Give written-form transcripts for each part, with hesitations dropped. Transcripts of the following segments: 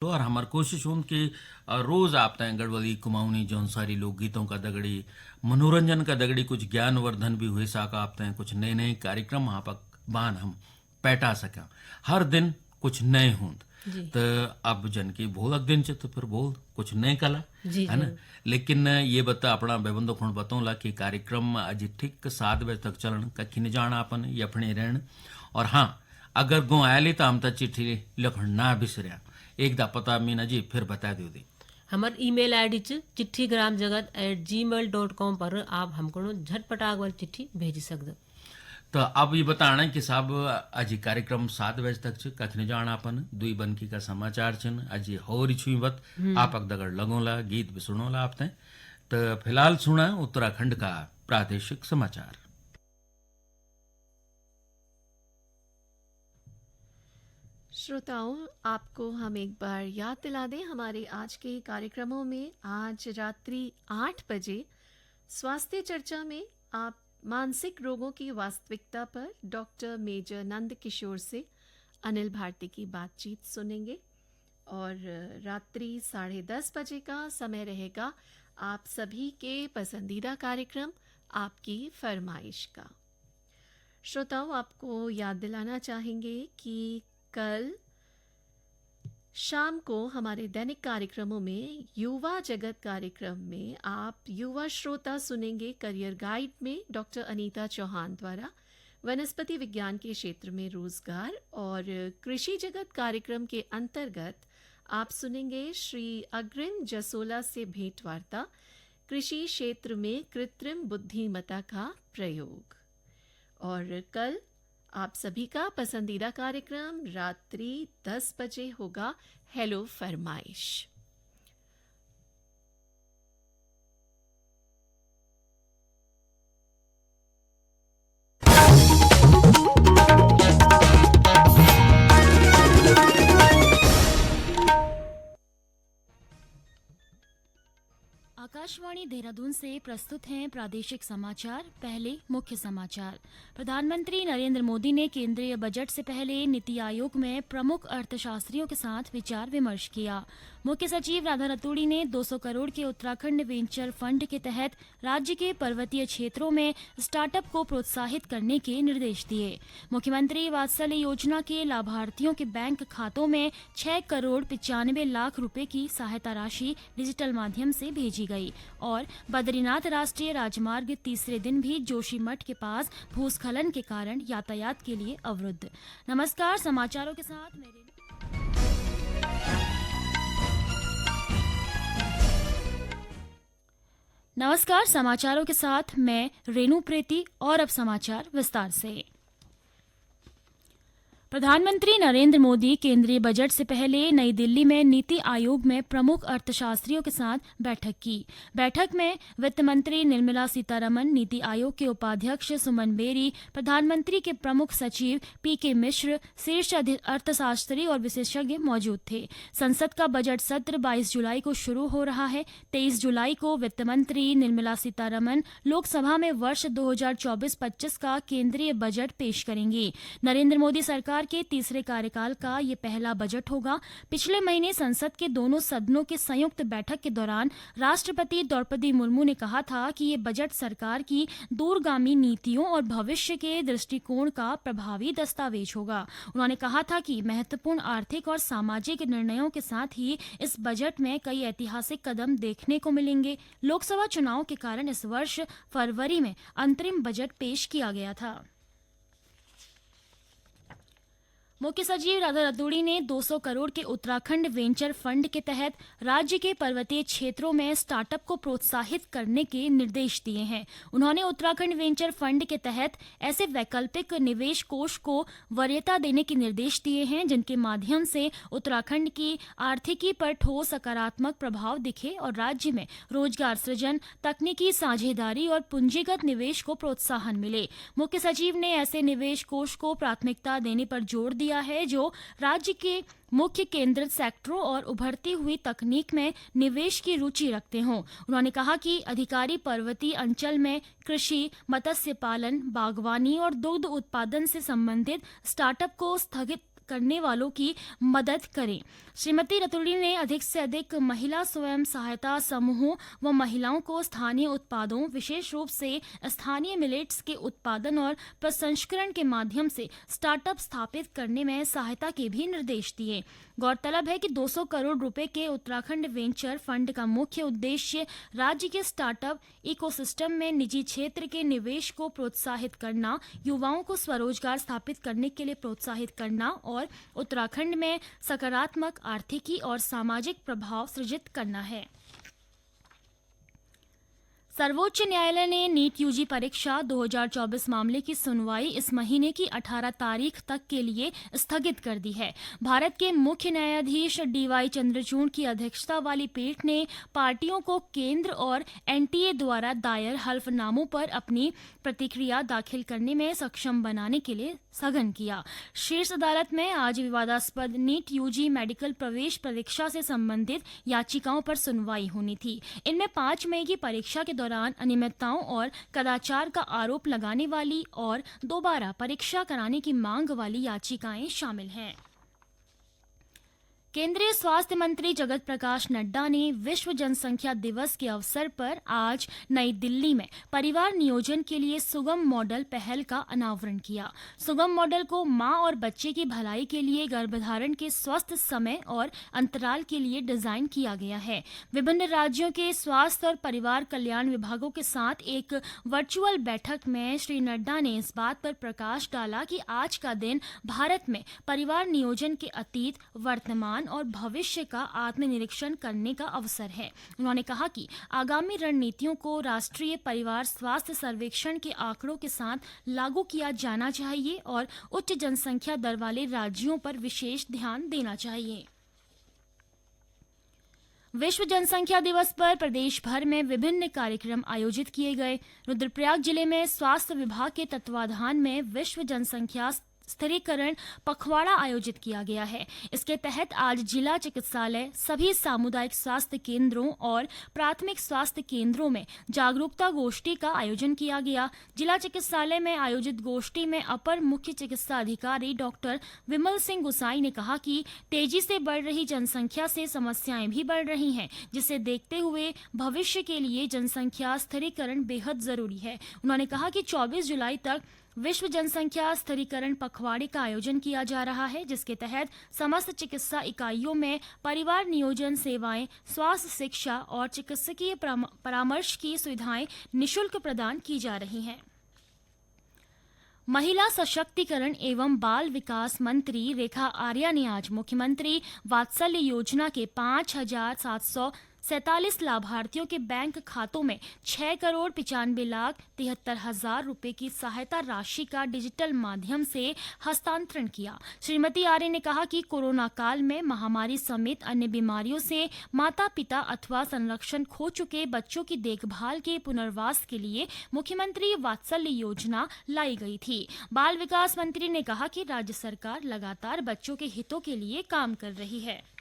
तो और हमार कोशिश हूं कि रोज आप तय गढ़वाली कुमाऊनी जौन सारी लोकगीतों का दगड़ी मनोरंजन का दगड़ी कुछ ज्ञानवर्धन भी हुए साका आप तय कुछ नए नए कार्यक्रम वहां पर बान हम पैटा सका हर दिन कुछ नए हों जी तो अब जन की भोलक दिन च तो फिर बोल कुछ नए कला जी है ना। जरूर। लेकिन ये बता अपना बेबंदो खुण बतौला कि कार्यक्रम आज ठीक 7 बजे तक चलन कखी न जाना अपन यफणे रहन और हाँ अगर गो आयली तो हम तो चिट्ठी लिखण ना बिसरिया एक दा पता मीना जी फिर बता दो दी। हमार ईमेल आईडी चिट्ठी ग्राम जगत @gmail.com पर आप हमको झटपट आग वाली चिट्ठी भेज सकते। तो अब ये बताना कि साहब आज कार्यक्रम 7 बजे तक छ कखने जाना अपन दुई बनकी का समाचार छन आज होरी छुई बत आप दगड़ लगोला गीत भी सुनोला आप तय। तो फिलहाल सुना उत्तराखंड का प्रादेशिक समाचार। श्रोताओं, आपको हम एक बार याद दिला दें हमारे आज के कार्यक्रमों में आज रात्रि 8 बजे स्वास्थ्य चर्चा में आप मानसिक रोगों की वास्तविकता पर डॉक्टर मेजर नंद किशोर से अनिल भारती की बातचीत सुनेंगे और रात्रि 10:30 बजे का समय रहेगा आप सभी के पसंदीदा कार्यक्रम आपकी फरमाइश का। श्रोताओं, आपको याद दिलाना चाहेंगे कि कल शाम को हमारे दैनिक कार्यक्रमों में युवा जगत कार्यक्रम में आप युवा श्रोता सुनेंगे करियर गाइड में डॉक्टर अनीता चौहान द्वारा वनस्पति विज्ञान के क्षेत्र में रोजगार और कृषि जगत कार्यक्रम के अंतर्गत आप सुनेंगे श्री अग्रिम जसोला से भेंट वार्ता कृषि क्षेत्र में कृत्रिम बुद्धिमत्ता का प्रयोग। और कल आप सभी का पसंदीदा कार्यक्रम रात्रि 10 बजे होगा हेलो फरमाइश। आकाशवाणी देहरादून से प्रस्तुत हैं प्रादेशिक समाचार। पहले मुख्य समाचार। प्रधानमंत्री नरेंद्र मोदी ने केंद्रीय बजट से पहले नीति आयोग में प्रमुख अर्थशास्त्रियों के साथ विचार विमर्श किया। मुख्य सचिव राधा रतूड़ी ने 200 करोड़ के उत्तराखंड वेंचर फंड के तहत राज्य के पर्वतीय क्षेत्रों में स्टार्टअप को प्रोत्साहित करने के निर्देश दिए। मुख्यमंत्री वात्सल्य योजना के लाभार्थियों के बैंक खातों में 6 करोड़ 95 लाख रुपए की सहायता राशि डिजिटल माध्यम से भेजी गई। और बद्रीनाथ राष्ट्रीय राजमार्ग तीसरे दिन भी जोशीमठ के पास भूस्खलन के कारण यातायात के लिए अवरुद्ध। नमस्कार, समाचारों के साथ मेरे नमस्कार समाचारों के साथ मैं रेणु प्रीति। और अब समाचार विस्तार से। प्रधानमंत्री नरेंद्र मोदी केंद्रीय बजट से पहले नई दिल्ली में नीति आयोग में प्रमुख अर्थशास्त्रियों के साथ बैठक की। बैठक में वित्त मंत्री निर्मला सीतारमण, नीति आयोग के उपाध्यक्ष सुमन बेरी, प्रधानमंत्री के प्रमुख सचिव पीके मिश्र, शीर्ष अर्थशास्त्री और विशेषज्ञ मौजूद थे। संसद का बजट सत्र 22 जुलाई को शुरू हो रहा है। 23 जुलाई को वित्त मंत्री निर्मला सीतारमण लोकसभा में वर्ष 2024-25 का केंद्रीय बजट पेश करेंगी। नरेंद्र मोदी सरकार के तीसरे कार्यकाल का ये पहला बजट होगा। पिछले महीने संसद के दोनों सदनों के संयुक्त बैठक के दौरान राष्ट्रपति द्रौपदी मुर्मू ने कहा था कि ये बजट सरकार की दूरगामी नीतियों और भविष्य के दृष्टिकोण का प्रभावी दस्तावेज होगा। उन्होंने कहा था कि महत्वपूर्ण आर्थिक और सामाजिक निर्णयों के साथ ही इस बजट में कई ऐतिहासिक कदम देखने को मिलेंगे। लोकसभा चुनाव के कारण इस वर्ष फरवरी में अंतरिम बजट पेश किया गया था। मुख्य सचिव राधा रतूड़ी ने 200 करोड़ के उत्तराखंड वेंचर फंड के तहत राज्य के पर्वतीय क्षेत्रों में स्टार्टअप को प्रोत्साहित करने के निर्देश दिए हैं। उन्होंने उत्तराखंड वेंचर फंड के तहत ऐसे वैकल्पिक निवेश कोष को वरीयता देने के निर्देश दिए हैं जिनके माध्यम से उत्तराखंड की आर्थिकी पर ठोस सकारात्मक प्रभाव दिखे और राज्य में रोजगार सृजन, तकनीकी साझेदारी और पूंजीगत निवेश को प्रोत्साहन मिले। मुख्य सचिव ने ऐसे निवेश कोष को प्राथमिकता देने पर जोर दिया है जो राज्य के मुख्य केंद्रित सेक्टरों और उभरती हुई तकनीक में निवेश की रुचि रखते हों। उन्होंने कहा कि अधिकारी पर्वतीय अंचल में कृषि, मत्स्य पालन, बागवानी और दुग्ध उत्पादन से संबंधित स्टार्टअप को स्थगित करने वालों की मदद करें। श्रीमती रतुड़ी ने अधिक से अधिक महिला स्वयं सहायता समूहों व महिलाओं को स्थानीय उत्पादों, विशेष रूप से स्थानीय मिलेट्स के उत्पादन और प्रसंस्करण के माध्यम से स्टार्टअप स्थापित करने में सहायता के भी निर्देश दिए। गौरतलब है कि 200 करोड़ रुपए के उत्तराखंड वेंचर फंड का मुख्य उद्देश्य राज्य के स्टार्टअप इकोसिस्टम में निजी क्षेत्र के निवेश को प्रोत्साहित करना, युवाओं को स्वरोजगार स्थापित करने के लिए प्रोत्साहित करना और उत्तराखंड में सकारात्मक आर्थिकी और सामाजिक प्रभाव सृजित करना है। सर्वोच्च न्यायालय ने नीट यूजी परीक्षा 2024 मामले की सुनवाई इस महीने की 18 तारीख तक के लिए स्थगित कर दी है। भारत के मुख्य न्यायाधीश डीवाई चंद्रचूड़ की अध्यक्षता वाली पीठ ने पार्टियों को केंद्र और एनटीए द्वारा दायर हल्फनामों पर अपनी प्रतिक्रिया दाखिल करने में सक्षम बनाने के लिए स्थगन किया। शीर्ष अदालत में आज विवादास्पद नीट यूजी मेडिकल प्रवेश परीक्षा से संबंधित याचिकाओं पर सुनवाई होनी थी। इनमें 5 मई की परीक्षा के दौरान अनियमितताओं और कदाचार का आरोप लगाने वाली और दोबारा परीक्षा कराने की मांग वाली याचिकाएं शामिल हैं। केंद्रीय स्वास्थ्य मंत्री जगत प्रकाश नड्डा ने विश्व जनसंख्या दिवस के अवसर पर आज नई दिल्ली में परिवार नियोजन के लिए सुगम मॉडल पहल का अनावरण किया। सुगम मॉडल को मां और बच्चे की भलाई के लिए गर्भधारण के स्वस्थ समय और अंतराल के लिए डिजाइन किया गया है। विभिन्न राज्यों के स्वास्थ्य और परिवार कल्याण विभागों के साथ एक वर्चुअल बैठक में श्री नड्डा ने इस बात पर प्रकाश डाला कि आज का दिन भारत में परिवार नियोजन के अतीत, वर्तमान और भविष्य का आत्मनिरीक्षण करने का अवसर है। उन्होंने कहा कि आगामी रणनीतियों को राष्ट्रीय परिवार स्वास्थ्य सर्वेक्षण के आंकड़ों के साथ लागू किया जाना चाहिए और उच्च जनसंख्या दर वाले राज्यों पर विशेष ध्यान देना चाहिए। विश्व जनसंख्या दिवस पर प्रदेश भर में विभिन्न कार्यक्रम आयोजित किए गए। रुद्रप्रयाग जिले में स्वास्थ्य विभाग के तत्वाधान में विश्व जनसंख्या स्थिरीकरण पखवाड़ा आयोजित किया गया है। इसके तहत आज जिला चिकित्सालय, सभी सामुदायिक स्वास्थ्य केंद्रों और प्राथमिक स्वास्थ्य केंद्रों में जागरूकता गोष्ठी का आयोजन किया गया। जिला चिकित्सालय में आयोजित गोष्ठी में अपर मुख्य चिकित्सा अधिकारी डॉक्टर विमल सिंह गुसाई ने कहा कि तेजी से बढ़ रही जनसंख्या से समस्याएं भी बढ़ रही हैं, जिसे देखते हुए भविष्य के लिए जनसंख्या स्थिरीकरण बेहद जरूरी है। उन्होंने कहा कि 24 जुलाई तक विश्व जनसंख्या स्थिरीकरण पखवाड़े का आयोजन किया जा रहा है, जिसके तहत समस्त चिकित्सा इकाइयों में परिवार नियोजन सेवाएं, स्वास्थ्य शिक्षा और चिकित्सकीय परामर्श की सुविधाएं निःशुल्क प्रदान की जा रही हैं। महिला सशक्तिकरण एवं बाल विकास मंत्री रेखा आर्या ने आज मुख्यमंत्री वात्सल्य योजना के 5,747 लाभार्थियों के बैंक खातों में 6,95,73,000 रुपए की सहायता राशि का डिजिटल माध्यम से हस्तांतरण किया। श्रीमती आर्य ने कहा कि कोरोना काल में महामारी समेत अन्य बीमारियों से माता पिता अथवा संरक्षण खो चुके बच्चों की देखभाल के पुनर्वास के लिए मुख्यमंत्री वात्सल्य योजना लाई गई थी। बाल विकास मंत्री ने कहा कि राज्य सरकार लगातार बच्चों के हितों के लिए काम कर रही है।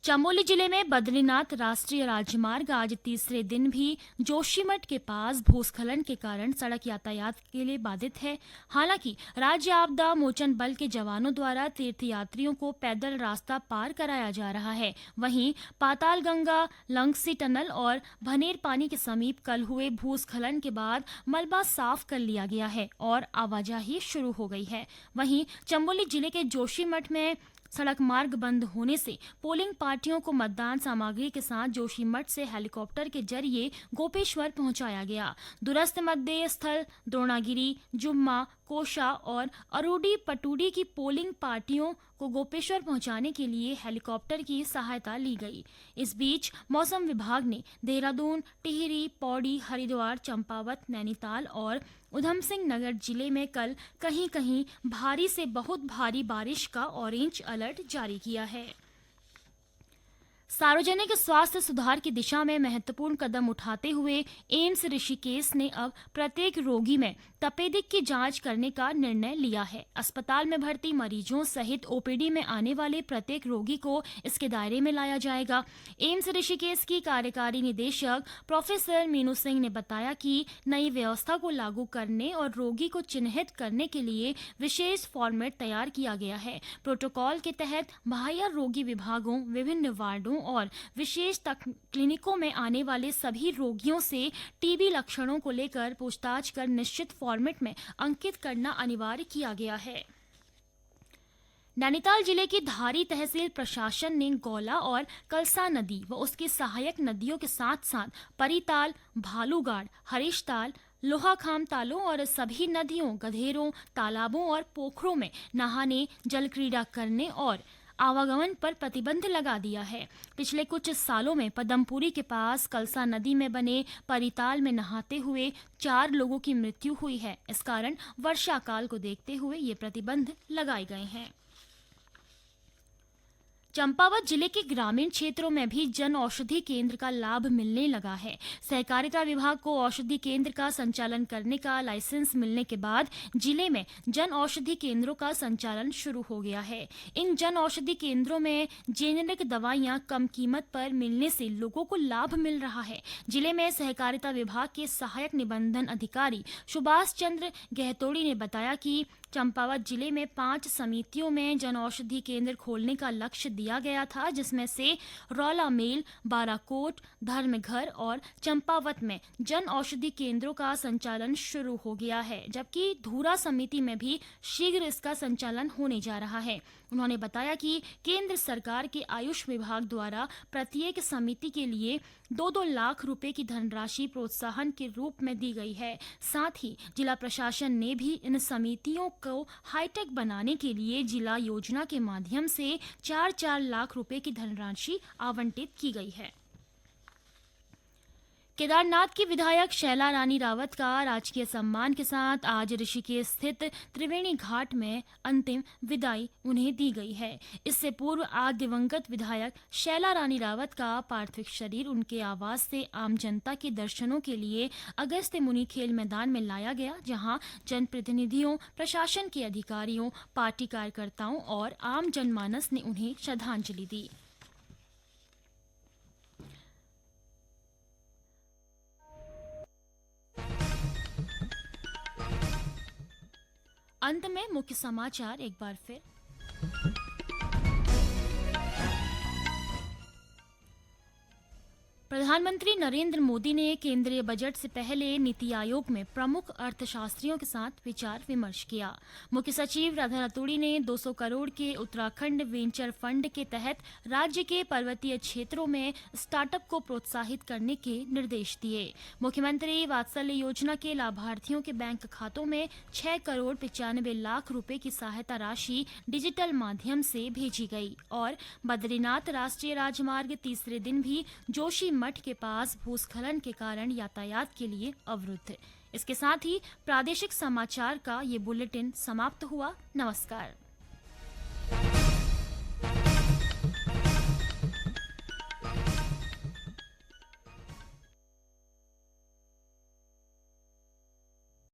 चमोली जिले में बद्रीनाथ राष्ट्रीय राजमार्ग आज तीसरे दिन भी जोशीमठ के पास भूस्खलन के कारण सड़क यातायात के लिए बाधित है। हालांकि राज्य आपदा मोचन बल के जवानों द्वारा तीर्थयात्रियों को पैदल रास्ता पार कराया जा रहा है। वहीं पाताल गंगा, लंगसी टनल और भनेर पानी के समीप कल हुए भूस्खलन के बाद मलबा साफ कर लिया गया है और आवाजाही शुरू हो गई है। वहीं चमोली जिले के जोशीमठ में सड़क मार्ग बंद होने से पोलिंग पार्टियों को मतदान सामग्री के साथ जोशीमठ से हेलीकॉप्टर के जरिए गोपेश्वर पहुंचाया गया। दूरस्थ मतदेय स्थल द्रोणागिरी, जुम्मा, कोशा और अरूडी पटूडी की पोलिंग पार्टियों को गोपेश्वर पहुंचाने के लिए हेलीकॉप्टर की सहायता ली गई। इस बीच मौसम विभाग ने देहरादून, टिहरी, पौड़ी, हरिद्वार, चंपावत, नैनीताल और उधम सिंह नगर जिले में कल कहीं कहीं भारी से बहुत भारी बारिश का ऑरेंज अलर्ट जारी किया है। सार्वजनिक स्वास्थ्य सुधार की दिशा में महत्वपूर्ण कदम उठाते हुए एम्स ऋषिकेश ने अब प्रत्येक रोगी में तपेदिक की जांच करने का निर्णय लिया है। अस्पताल में भर्ती मरीजों सहित ओपीडी में आने वाले प्रत्येक रोगी को इसके दायरे में लाया जाएगा। एम्स ऋषिकेश की कार्यकारी निदेशक प्रोफेसर मीनू सिंह ने बताया कि नई व्यवस्था को लागू करने और रोगी को चिन्हित करने के लिए विशेष फॉर्मेट तैयार किया गया है। प्रोटोकॉल के तहत बाह्य रोगी विभागों, विभिन्न वार्डों और विशेष क्लिनिकों में आने वाले सभी रोगियों से टीबी लक्षणों को लेकर पूछताछ कर निश्चित फॉर्मेट में अंकित करना अनिवार्य किया गया है। नैनीताल जिले की धारी तहसील प्रशासन ने गौला और कलसा नदी व उसकी सहायक नदियों के साथ साथ परिताल, भालूगाड़, हरीशताल, लोहाखाम तालों और सभी नदियों, गधेरों, तालाबों और पोखरों में नहाने, जल क्रीड़ा करने और आवागमन पर प्रतिबंध लगा दिया है। पिछले कुछ सालों में पदमपुरी के पास कलसा नदी में बने परिताल में नहाते हुए 4 लोगों की मृत्यु हुई है। इस कारण वर्षा काल को देखते हुए ये प्रतिबंध लगाए गए हैं। चंपावत जिले के ग्रामीण क्षेत्रों में भी जन औषधि केंद्र का लाभ मिलने लगा है। सहकारिता विभाग को औषधि केंद्र का संचालन करने का लाइसेंस मिलने के बाद जिले में जन औषधि केंद्रों का संचालन शुरू हो गया है। इन जन औषधि केंद्रों में जेनेरिक दवाइयां कम कीमत पर मिलने से लोगों को लाभ मिल रहा है। जिले में सहकारिता विभाग के सहायक निबंधन अधिकारी सुभाष चंद्र गहतोड़ी ने बताया कि चंपावत जिले में 5 समितियों में जन औषधि केंद्र खोलने का लक्ष्य दिया गया था, जिसमें से रौला मेल, बाराकोट, धर्मघर और चंपावत में जन औषधि केंद्रों का संचालन शुरू हो गया है, जबकि धूरा समिति में भी शीघ्र इसका संचालन होने जा रहा है। उन्होंने बताया कि केंद्र सरकार के आयुष विभाग द्वारा प्रत्येक समिति के लिए 2-2 लाख रुपए की धनराशि प्रोत्साहन के रूप में दी गई है। साथ ही जिला प्रशासन ने भी इन समितियों को हाईटेक बनाने के लिए जिला योजना के माध्यम से 4-4 लाख रुपए की धनराशि आवंटित की गई है। केदारनाथ की विधायक शैला रानी रावत का राजकीय सम्मान के साथ आज ऋषिकेश स्थित त्रिवेणी घाट में अंतिम विदाई उन्हें दी गई है। इससे पूर्व आज दिवंगत विधायक शैला रानी रावत का पार्थिव शरीर उनके आवास से आम जनता के दर्शनों के लिए अगस्त्य मुनि खेल मैदान में लाया गया, जहां जनप्रतिनिधियों, प्रशासन के अधिकारियों, पार्टी कार्यकर्ताओं और आम जनमानस ने उन्हें श्रद्धांजलि दी। अंत में मुख्य समाचार एक बार फिर। प्रधानमंत्री नरेंद्र मोदी ने केंद्रीय बजट से पहले नीति आयोग में प्रमुख अर्थशास्त्रियों के साथ विचार विमर्श किया। मुख्य सचिव राधा रतूड़ी ने 200 करोड़ के उत्तराखंड वेंचर फंड के तहत राज्य के पर्वतीय क्षेत्रों में स्टार्टअप को प्रोत्साहित करने के निर्देश दिए। मुख्यमंत्री वात्सल्य योजना के लाभार्थियों के बैंक खातों में 6 करोड़ 95 लाख रुपए की सहायता राशि डिजिटल माध्यम से भेजी गई। और बद्रीनाथ राष्ट्रीय राजमार्ग तीसरे दिन भी जोशी मठ के पास भूस्खलन के कारण यातायात के लिए अवरुद्ध। इसके साथ ही प्रादेशिक समाचार का ये बुलेटिन समाप्त हुआ। नमस्कार।